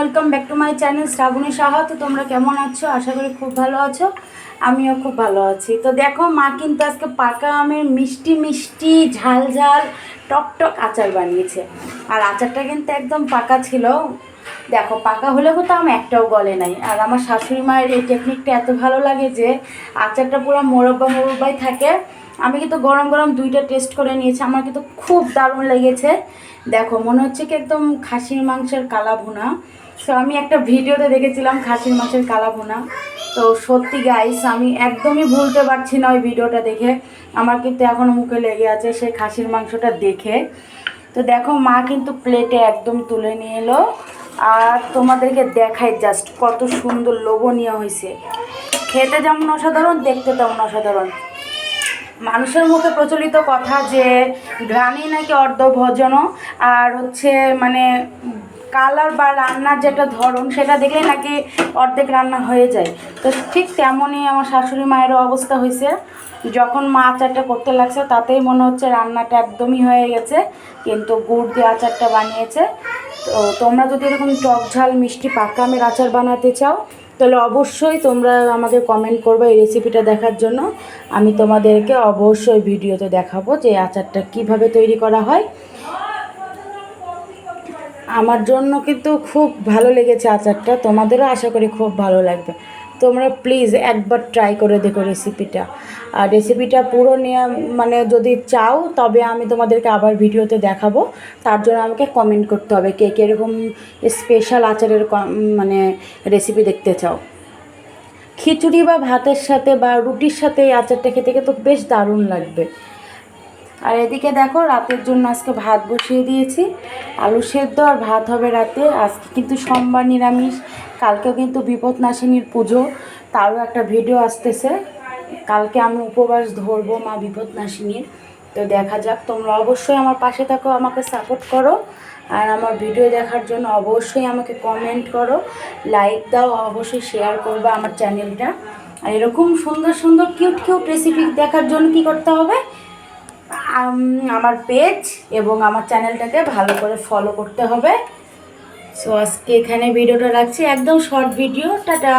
Welcome back to my channel Srabani Saha. তো তোমরা কেমন আছো? আশা করি খুব ভালো আছো। আমিও খুব ভালো আছি। তো দেখো, মা কিন্তু আজকে পাকা আমের মিষ্টি মিষ্টি ঝাল ঝাল টক আচার বানিয়েছে। আর আচারটা কিন্তু একদম পাকা ছিল। দেখো, পাকা হলে তো আম একটাও গলে নাই। আর আমার শাশুড়ি মায়ের এই টেকনিকটা এত ভালো লাগে যে আচারটা পুরো মোরব্বাই থাকে। আমি কিন্তু গরম গরম দুইটা টেস্ট করে নিয়েছি, আমার কিন্তু খুব দারুণ লেগেছে। দেখো, মনে হচ্ছে কি একদম খাসির মাংসের কালা ভুনা। তো আমি একটা ভিডিওতে দেখেছিলাম খাসির মাংসের কালা ভুনা। তো সত্যি গাইস, আমি একদমই ভুলতে পারছি না ওই ভিডিওটা দেখে। আমার কিন্তু এখনও মুখে লেগে আছে সেই খাসির মাংসটা দেখে। তো দেখো, মা কিন্তু প্লেটে একদম তুলে নিয়ে এলো। আর তোমাদেরকে দেখাই জাস্ট কত সুন্দর লোভনীয় হয়েছে। খেতে যেমন অসাধারণ, দেখতে তেমন অসাধারণ। মানুষের মুখে প্রচলিত কথা যে ঘ্রাণই নাকি অর্ধভোজনও। আর হচ্ছে মানে কালার বা রান্নার যেটা ধরন সেটা দেখলেই নাকি অর্ধেক রান্না হয়ে যায়। তো ঠিক তেমনই আমার শাশুড়ি মায়েরও অবস্থা হয়েছে। যখন মা আচারটা করতে লাগছে তাতেই মনে হচ্ছে রান্নাটা একদমই হয়ে গেছে, কিন্তু গুড় দিয়ে আচারটা বানিয়েছে। তো তোমরা যদি এরকম টক ঝাল মিষ্টি পাকা আমের আচার বানাতে চাও তাহলে অবশ্যই তোমরা আমাকে কমেন্ট করবে এই রেসিপিটা দেখার জন্য। আমি তোমাদেরকে অবশ্যই ভিডিওতে দেখাবো যে আচারটা কিভাবে তৈরি করা হয়। আমার জন্য কিন্তু খুব ভালো লেগেছে আচারটা, তোমাদেরও আশা করি খুব ভালো লাগবে। তোমরা প্লিজ একবার ট্রাই করে দেখো রেসিপিটা। আর রেসিপিটা পুরো নিয়ে মানে যদি চাও তবে আমি তোমাদেরকে আবার ভিডিওতে দেখাবো। তার জন্য আমাকে কমেন্ট করতে হবে কে কীরকম স্পেশাল আচারের মানে রেসিপি দেখতে চাও। খিচুড়ি বা ভাতের সাথে বা রুটির সাথে এই আচারটা খেতে কিন্তু বেশ দারুণ লাগবে। আর এদিকে দেখো, রাতের জন্য আজকে ভাত বসিয়ে দিয়েছি, আলু সেদ্ধ আর ভাত হবে রাতে। আজকে কিন্তু সোমবার নিরামিষ, কালকেও কিন্তু বিপদনাশিনীর পুজো, তারও একটা ভিডিও আসতেছে। কালকে আমি উপবাস ধরবো মা বিপদনাশিনীর। তো দেখা যাক, তোমরা অবশ্যই আমার পাশে থাকো, আমাকে সাপোর্ট করো। আর আমার ভিডিও দেখার জন্য অবশ্যই আমাকে কমেন্ট করো, লাইক দাও, অবশ্যই শেয়ার করবে আমার চ্যানেলটা। আর এরকম সুন্দর সুন্দর কিউট রেসিপি দেখার জন্য কি করতে হবে? আমার পেজ এবং আমার চ্যানেলটাকে ভালো করে ফলো করতে হবে। সো আজকে এখানে ভিডিওটা রাখছি, একদম শর্ট ভিডিও। টাটা।